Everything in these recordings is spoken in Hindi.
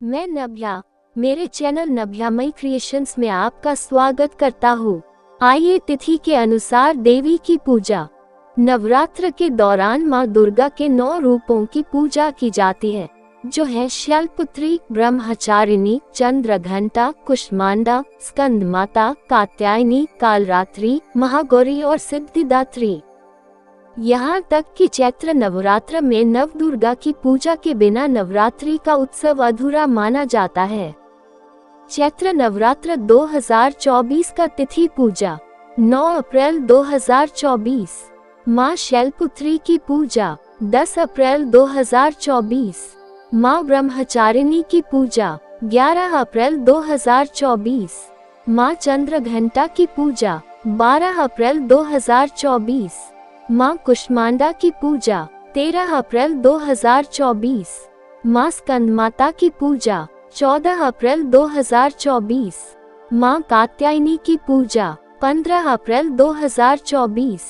मैं नभ्या मेरे चैनल नभ्यामयी क्रिएशंस में आपका स्वागत करता हूँ। आइए तिथि के अनुसार देवी की पूजा। नवरात्र के दौरान माँ दुर्गा के 9 रूपों की पूजा की जाती है, जो है शैलपुत्री, ब्रह्मचारिणी, चंद्रघंटा, कुष्मांडा, स्कंदमाता, कात्यायनी, कालरात्रि, महागौरी और सिद्धिदात्री। यहाँ तक कि चैत्र नवरात्र में नव दुर्गा की पूजा के बिना नवरात्रि का उत्सव अधूरा माना जाता है। चैत्र नवरात्र 2024 का तिथि पूजा 9 अप्रैल 2024। माँ शैलपुत्री की पूजा 10 अप्रैल 2024। माँ ब्रह्मचारिणी की पूजा 11 अप्रैल 2024। माँ चंद्रघंटा की पूजा 12 अप्रैल 2024। माँ कुष्मांडा की पूजा 13 अप्रैल 2024। माँ स्कंदमाता की पूजा 14 अप्रैल 2024। माँ कात्यायनी की पूजा 15 अप्रैल 2024।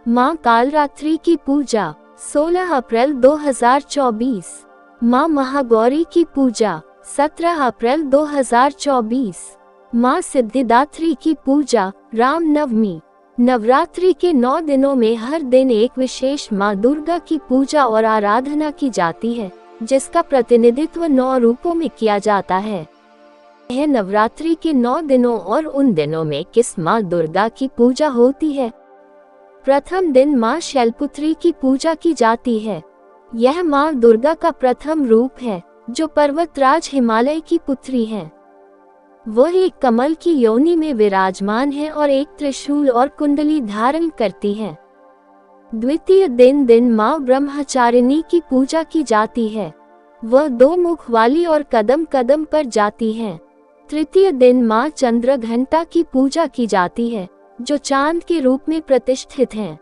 माँ कालरात्रि की पूजा 16 अप्रैल 2024। माँ महागौरी की पूजा 17 अप्रैल 2024। माँ सिद्धिदात्री की पूजा रामनवमी। नवरात्रि के 9 दिनों में हर दिन एक विशेष माँ दुर्गा की पूजा और आराधना की जाती है, जिसका प्रतिनिधित्व 9 रूपों में किया जाता है। यह नवरात्रि के 9 दिनों और उन दिनों में किस माँ दुर्गा की पूजा होती है। प्रथम दिन माँ शैलपुत्री की पूजा की जाती है। यह माँ दुर्गा का प्रथम रूप है, जो पर्वतराज हिमालय की पुत्री है। वह एक कमल की योनि में विराजमान है और एक त्रिशूल और कुंडली धारण करती है। द्वितीय दिन माँ ब्रह्मचारिणी की पूजा की जाती है। वह 2 मुख वाली और कदम कदम पर जाती है। तृतीय दिन माँ चंद्रघंटा की पूजा की जाती है, जो चांद के रूप में प्रतिष्ठित हैं।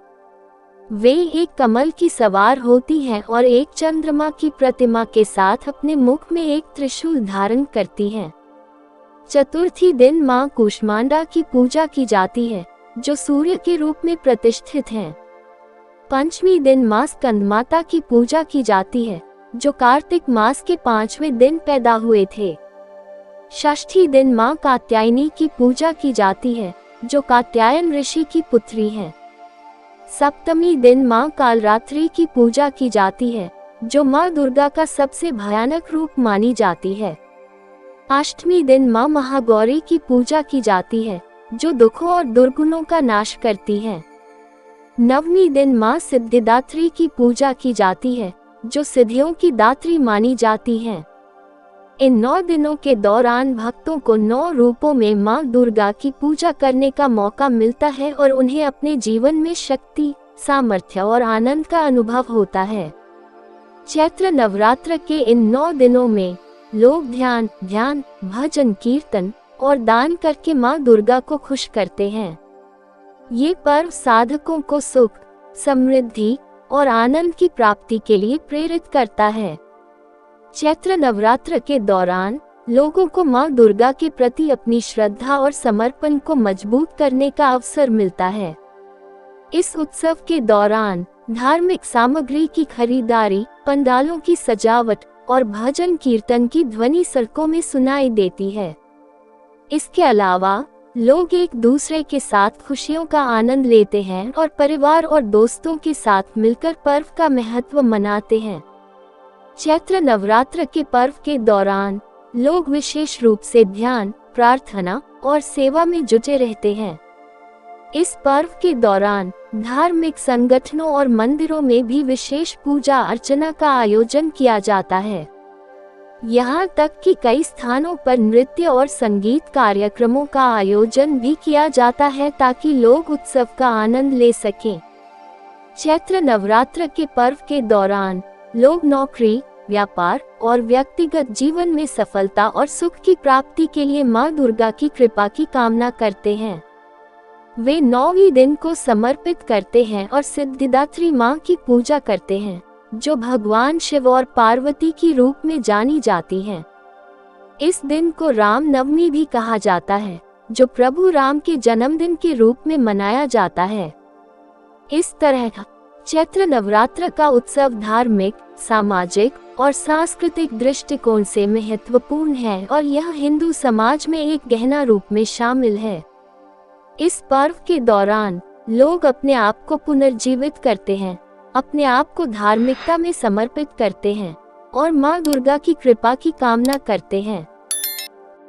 वे एक कमल की सवार होती हैं और एक चंद्रमा की प्रतिमा के साथ अपने मुख में एक त्रिशूल धारण करती हैं। चतुर्थी दिन माँ कुष्मांडा की पूजा की जाती है, जो सूर्य के रूप में प्रतिष्ठित हैं। पंचमी दिन माँ स्कंदमाता की पूजा की जाती है, जो कार्तिक मास के 5वें दिन पैदा हुए थे। षष्ठी दिन माँ कात्यायनी की पूजा की जाती है, जो कात्यायन ऋषि की पुत्री हैं। सप्तमी दिन माँ कालरात्रि की पूजा की जाती है, जो माँ दुर्गा का सबसे भयानक रूप मानी जाती है। अष्टमी दिन माँ महागौरी की पूजा की जाती है, जो दुखों और दुर्गुणों का नाश करती है। नवमी दिन माँ सिद्धिदात्री की पूजा की जाती है, जो सिद्धियों की दात्री मानी जाती है। इन 9 दिनों के दौरान भक्तों को 9 रूपों में माँ दुर्गा की पूजा करने का मौका मिलता है और उन्हें अपने जीवन में शक्ति, सामर्थ्य और आनंद का अनुभव होता है। चैत्र नवरात्र के इन 9 दिनों में लोग ध्यान, भजन, कीर्तन और दान करके माँ दुर्गा को खुश करते हैं। ये पर्व साधकों को सुख, समृद्धि और आनंद की प्राप्ति के लिए प्रेरित करता है। चैत्र नवरात्र के दौरान लोगों को माँ दुर्गा के प्रति अपनी श्रद्धा और समर्पण को मजबूत करने का अवसर मिलता है। इस उत्सव के दौरान धार्मिक सामग्री की खरीदारी, पंडालों की सजावट और भजन कीर्तन की ध्वनि सड़कों में सुनाई देती है। इसके अलावा लोग एक दूसरे के साथ खुशियों का आनंद लेते हैं और परिवार और दोस्तों के साथ मिलकर पर्व का महत्व मनाते हैं। चैत्र नवरात्र के पर्व के दौरान लोग विशेष रूप से ध्यान, प्रार्थना और सेवा में जुटे रहते हैं। इस पर्व के दौरान धार्मिक संगठनों और मंदिरों में भी विशेष पूजा अर्चना का आयोजन किया जाता है। यहाँ तक कि कई स्थानों पर नृत्य और संगीत कार्यक्रमों का आयोजन भी किया जाता है, ताकि लोग उत्सव का आनंद ले सकें। चैत्र नवरात्र के पर्व के दौरान लोग नौकरी, व्यापार और व्यक्तिगत जीवन में सफलता और सुख की प्राप्ति के लिए माँ दुर्गा की कृपा की कामना करते हैं। वे 9वें दिन को समर्पित करते हैं और सिद्धिदात्री माँ की पूजा करते हैं, जो भगवान शिव और पार्वती की रूप में जानी जाती हैं। इस दिन को राम नवमी भी कहा जाता है, जो प्रभु राम के जन्मदिन के रूप में मनाया जाता है। इस तरह चैत्र नवरात्र का उत्सव धार्मिक, सामाजिक और सांस्कृतिक दृष्टिकोण से महत्वपूर्ण है और यह हिंदू समाज में एक गहना रूप में शामिल है। इस पर्व के दौरान लोग अपने आप को पुनर्जीवित करते हैं, अपने आप को धार्मिकता में समर्पित करते हैं और मां दुर्गा की कृपा की कामना करते हैं।